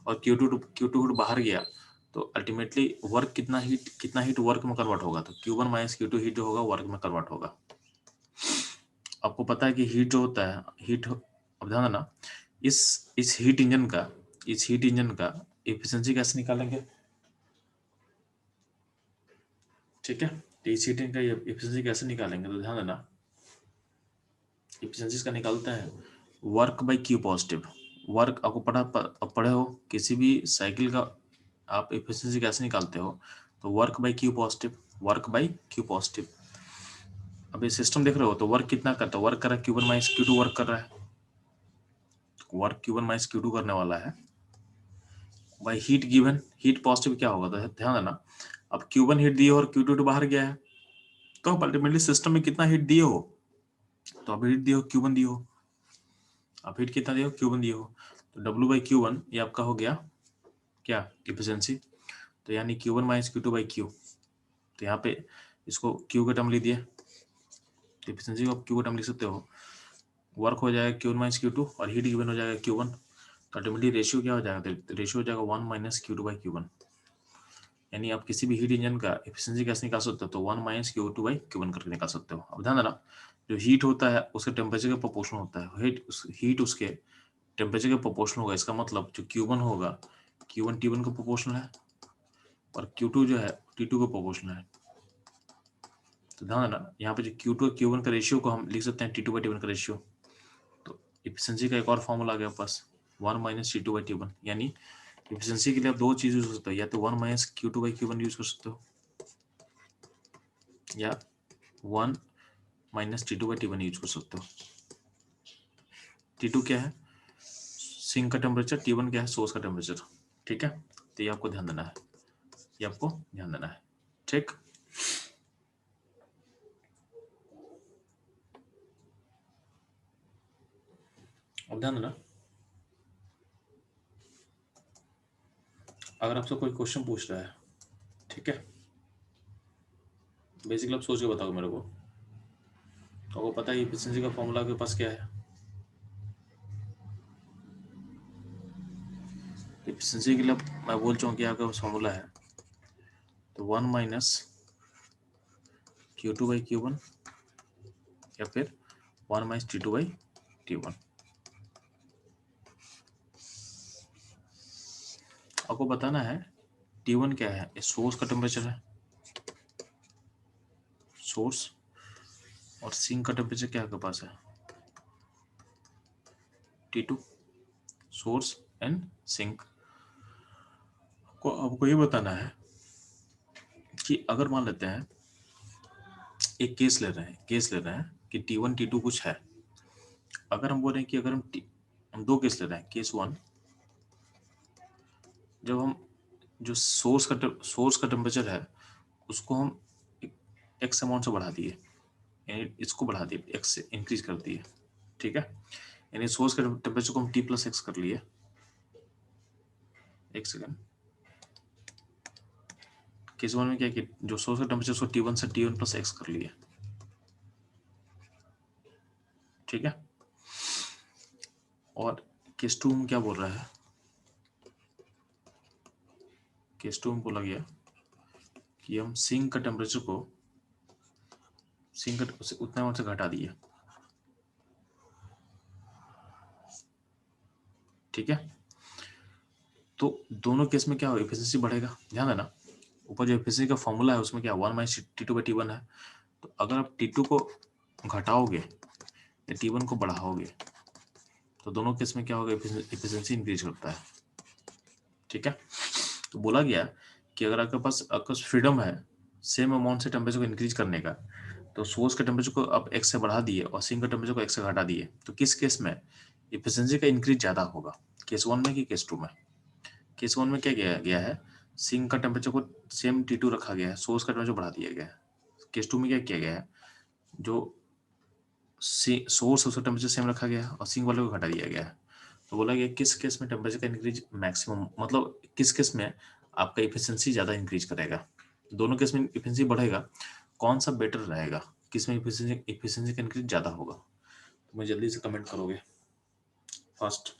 और Q2 हीट बाहर गया, तो अल्टीमेटली वर्क कितना हीट वर्क में कन्वर्ट होगा? तो Q1 माइनस Q2 हीट जो होगा वर्क में कन्वर्ट होगा। आपको पता है कि हीट जो होता है, अब ध्यान देना, इस हीट इंजन का एफिशिएंसी कैसे निकालेंगे? ठीक है, तो इस हीट इंजन का एफिशिएंसी कैसे निकालेंगे? तो ध्यान देना, एफिशिएंसी का निकालते हैं work by Q positive. Work आपको पढ़े हो किसी भी साइकिल का, आप एफिशिएंसी कैसे निकालते हो? तो work by Q positive, work by Q positive. अब ये सिस्टम देख रहे हो, तो वर्क कितना करता है? वर्क कर रहा है Q1 माइनस Q2 वर्क कर रहा है, वर्क Q1 माइनस Q2 करने वाला है by heat given. Heat positive क्या होगा? तो ध्यान देना, अब Q1 हीट दिए और Q2 तो बाहर गया है, तो अब अल्टीमेटली सिस्टम में कितना हीट दिए हो? तो अब हीट दिए हो Q1 दिए हो, अब हीट कितना दिए हो? Q1 दिए हो, तो W बाई Q1 ये आपका हो गया क्या? एफिशिएंसी। तो यानी Q1 minus Q2 by Q, तो यहाँ पे इसको Q का टर्म लिख दिया, एफिशिएंसी को आप Q का टर्म लिख सकते हो, वर्क हो जाएगा Q1 माइनस Q2 और हीट गिवन हो जाएगा Q1, तो अल्टीमेटली रेशियो क्या हो जाएगा? तो रेशियो हो जाएगा 1 माइनस Q2 बाई Q1। यानी आप किसी भी हीट इंजन का एफिशिएंसी कैसे निकाल सकते हो? तो 1 माइनस Q2 बाई Q1 करके निकाल सकते हो। अब ध्यान देना, जो हीट होता है उसके टेम्परेचर के प्रोपोर्शनल होता है, हीट उसके टेम्परेचर के प्रोपोर्शनल होगा। इसका मतलब जो Q1 होगा, Q1 T1 का प्रोपोर्शनल है, और Q2 जो है T2 का प्रोपोर्शनल है। तो ध्यान देना, यहाँ पे जो Q2 और Q1 का रेशियो को हम लिख सकते हैं T2 बाई T1 का रेशियो। तो एफिशिएंसी का एक और फॉर्मूला आ गया पास, 1 माइनस T2 बाई T1। यानी एफिशिएंसी के लिए आप दो चीज यूज कर सकते हो, या तो 1 minus Q2 by Q1 use कर सकते हो, या 1 minus T2 by T1 use कर सकते हो। T2 क्या है? सिंक का टेम्परेचर, T1 क्या है? सोर्स का टेम्परेचर। ठीक है, तो ये आपको ध्यान देना है, ये आपको ध्यान देना है। ठीक, अब ध्यान देना, अगर आपसे कोई क्वेश्चन पूछ रहा है, ठीक है, बेसिकली आप सोच के बताओ मेरे को, तो आपको पता है एफिशिएंसी का फॉर्मूला आपके पास क्या है? एफिशिएंसी के लिए मैं बोल चुका हूँ कि आपका फॉर्मूला है, तो 1 माइनस Q2 बाई Q1, या फिर 1 माइनस T2 बाई T1। आपको बताना है T1 क्या है? सोर्स का टेम्परेचर है, सोर्स, और सिंक का टेम्परेचर क्या आपके पास है? T2, source and sink. आपको ये बताना है कि अगर मान लेते हैं, एक केस ले रहे हैं कि T1 T2 कुछ है। अगर हम बोल रहे हैं कि अगर हम दो केस ले रहे हैं, केस 1, जब हम जो सोर्स का टेम्परेचर है उसको हम एक्स अमाउंट से बढ़ा दिए, यानी इसको बढ़ा दिए, एक्स से इंक्रीज कर दिए। ठीक है, यानी सोर्स के टेम्परेचर को हम T प्लस एक्स कर लिए। एक सेकेंड, केस 1 में क्या कि जो सोर्स का टेम्परेचर उसको T1 से T1 प्लस एक्स कर लिए। ठीक है, और केस 2 में क्या बोल रहा है? केस 2 में बोला गया कि हम सिंक का टेम्परेचर को उतना अमाउंट से घटा दिए। ठीक है, तो दोनों केस में क्या हो? एफिशिएंसी बढ़ेगा। ध्यान देना, ऊपर जो एफिशिएंसी का फॉर्मूला है उसमें क्या 1 माइनस T2 बाई T1 है। तो अगर आप T2 को घटाओगे या T1 को बढ़ाओगे, तो दोनों केस में क्या होगा? एफिशिएंसी इंक्रीज करता है। ठीक है, तो बोला गया कि अगर आपके पास फ्रीडम है सेम अमाउंट से टेम्परेचर को इंक्रीज करने का, तो सोर्स के टेम्परेचर को अब x से बढ़ा दिए और सिंक का टेम्परेचर को x से घटा दिए, तो किस केस में इफिशिएंसी का इंक्रीज ज्यादा होगा, केस 1 में कि केस 2 में? केस 1 में क्या किया गया है, सिंक का टेम्परेचर को सेम T2 रखा गया है, सोर्स का टेम्परेचर बढ़ा दिया गया है। केस 2 में क्या किया गया है, जो सोर्स उसका टेम्परेचर सेम रखा गया है और सिंक वाले को घटा दिया गया है। तो बोला गया किस केस में टेम्परेचर का इंक्रीज मैक्सिमम, मतलब किस केस में आपका इफिशिएंसी ज्यादा इंक्रीज करेगा। दोनों केस में इफिशिएंसी बढ़ेगा, कौन सा बेटर रहेगा, किस में इफिशिएंसी का इंक्रीज ज्यादा होगा? तो मैं जल्दी से कमेंट करोगे फर्स्ट।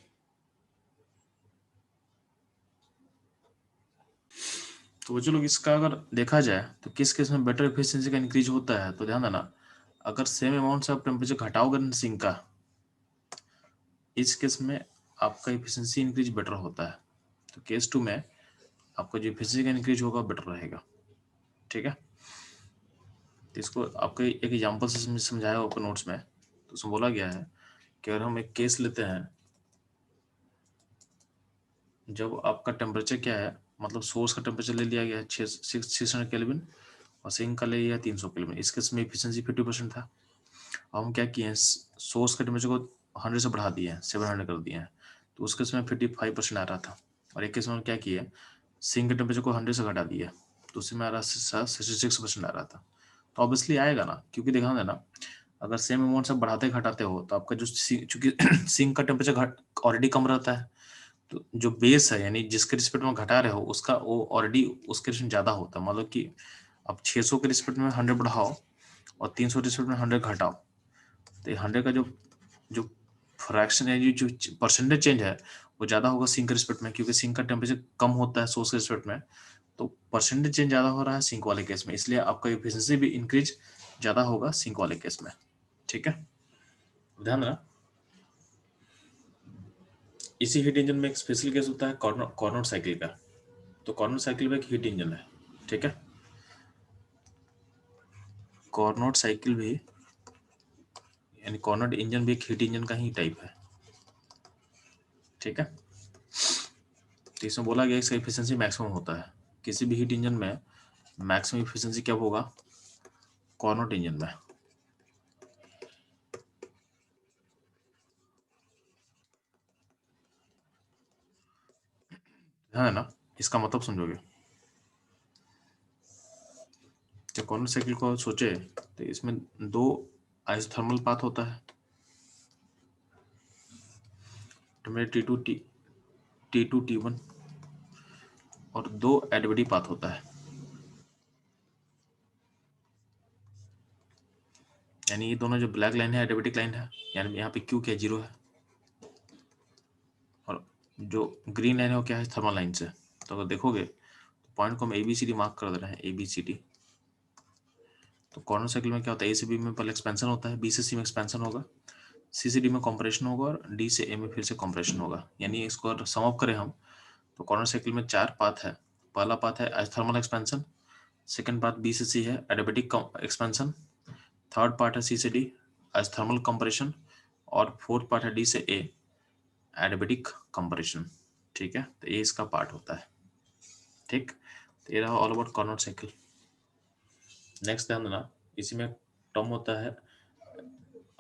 तो बच्चों लोग इसका अगर देखा जाए तो किस केस में बेटर इफिशिएंसी का इंक्रीज होता है, तो ध्यान देना, अगर सेम अमाउंट से आप टेम्परेचर घटाओगे ना सिंक का, इस केस में आपका इफिशिएंसी इंक्रीज बेटर होता है। तो केस 2 में आपका जो इफिशिएंसी का इंक्रीज होगा बेटर रहेगा। ठीक है, तो इसको आपको एक एग्जांपल से समझाया आपको नोट्स में। तो उसमें बोला गया है कि अगर हम एक केस लेते हैं, जब आपका टेम्परेचर क्या है, मतलब सोर्स का टेम्परेचर ले लिया गया है 600 केल्विन और सिंक का ले लिया 300 केल्विन, इस केस में इफिशिएंसी 50% था। अब हम क्या किए हैं, सोर्स के टेम्परेचर को 100 से बढ़ा दिए हैं, 700 कर दिए हैं, तो उस केस में 55% आ रहा था। और एक केस में क्या किया, सिंक के टेम्परेचर को 100 से घटा दिया, तो उसमें आ रहा 66% आ रहा था। तो ऑब्वियसली आएगा ना, क्योंकि देखा देना, अगर सेम अमाउंट से बढ़ाते घटाते हो तो आपका जो चूंकि सिंक का टेम्परेचर ऑलरेडी कम रहता है, तो जो बेस है यानी जिसके रिस्पेक्ट में घटा रहे हो उसका वो ऑलरेडी उसके रिस्पेक्ट ज्यादा होता है। मान लो कि आप 600 के रिस्पेक्ट में 100 बढ़ाओ और 300 रिस्पेक्ट में 100 घटाओ, तो 100 का जो जो फ्रैक्शन है, जो परसेंटेज चेंज है वो ज्यादा होगा सिंक के रिस्पेक्ट में, क्योंकि सिंक का टेम्परेचर कम होता है सोर्स के रिस्पेक्ट में, तो परसेंटेज चेंज ज्यादा हो रहा है सिंक वाले केस में, इसलिए आपका एफिशिएंसी भी इंक्रीज ज्यादा होगा सिंक वाले केस में। ठीक है, ध्यान रखना। इसी हीट इंजन में एक स्पेशल केस होता है कॉर्नोट साइकिल का। तो कॉर्नोट साइकिल में एक हीट इंजन है। ठीक है, कॉर्नोट साइकिल भी यानी कॉर्नोट इंजन भी एक हीट इंजन का ही टाइप है। ठीक है, तो इसमें बोला गया इसका एफिशिएंसी मैक्सिमम होता है। किसी भी हीट इंजन में मैक्सिमम एफिशिएंसी क्या होगा, कॉर्नोट इंजन में। है ना, इसका मतलब समझोगे। जब कॉर्नोट साइकिल को सोचे तो इसमें दो आइसोथर्मल पाथ होता है, T2 T1, और दो एडिबेटिक पाथ होता है, यानी ये दोनों जो ब्लैक लाइन है एडिबेटिक लाइन है, यानी यहाँ पे क्यू क्या 0 है, और जो ग्रीन लाइन है वो क्या है, थर्मल लाइन से। तो अगर देखोगे तो पॉइंट को हम ABCD मार्क कर दे रहे हैं, ABCD। तो कॉर्नर साइकिल में क्या होता है, A से B में पहले एक्सपेंशन होता है, B से C में एक्सपेंशन होगा, C से D में कॉम्प्रेशन होगा और D से A में फिर से कॉम्प्रेशन होगा। यानी इसको अगर सम अप करें हम तो कॉर्नर साइकिल में 4 पाथ है। पहला पाथ है isothermal expansion, second path B से C है एडिबेटिक एक्सपेंशन, थर्ड पार्ट है C से D आइसोथर्मल कंप्रेशन, और फोर्थ पार्ट है D से A एडिबेटिक कंप्रेशन। ठीक है, तो ये इसका पार्ट होता है। ठीक, तो ये रहा all about corner cycle. Next ध्यान देना, इसी में टर्म होता है,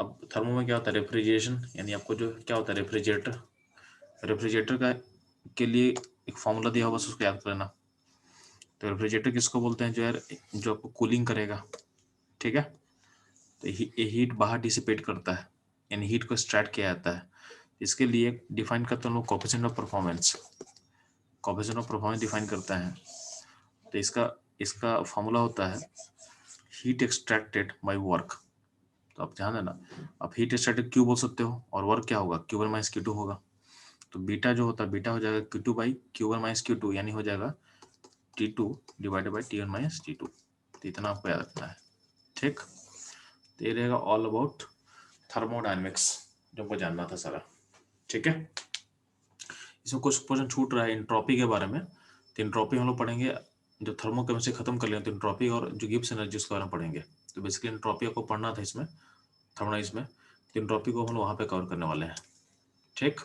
अब थर्मो में क्या होता है, रेफ्रिजरेशन, यानी आपको जो क्या होता है रेफ्रिजरेटर, रेफ्रिजरेटर का के लिए एक फॉर्मूला दिया होगा, बस उसको याद कर लेना। तो रेफ्रिजरेटर किसको बोलते हैं, जो यार जो आपको कूलिंग करेगा। ठीक है, तो हीट बाहर डिसिपेट करता है, यानी हीट को एक्सट्रैक्ट किया जाता है। इसके लिए डिफाइन करते हैं लोग coefficient of performance, coefficient of performance define करता है। तो इसका इसका फॉर्मूला होता है हीट एक्सट्रैक्टेड बाय वर्क। तो आप ध्यान देना, आप हीट एक्सट्रैक्टेड क्यू बोल सकते हो और वर्क क्या होगा, Q1 माइनस Q2 होगा। तो बीटा जो होता है, बीटा हो जाएगा Q2 by Q1 minus Q2, यानी हो जाएगा T2 divided by T1 minus T2। तो इतना आपको याद रखना है। ठीक, तो ये रहेगा ऑल अबाउट थर्मोडायनेमिक्स जो हमको जानना था सारा। ठीक है, इसमें कुछ क्वेश्चन छूट रहा है इंट्रॉपी के बारे में। तो इंट्रॉपी हम लोग पढ़ेंगे, जो थर्मोकेमिस्ट्री खत्म कर लें तो इंट्रॉपी और जो गिब्स एनर्जी उसके बारे में पढ़ेंगे। तो बेसिकली इंट्रॉपी आपको पढ़ना था इसमें, थर्मोडायनेमिक्स में, तो इंट्रॉपी को हम लोग वहाँ पे कवर करने वाले हैं। ठीक।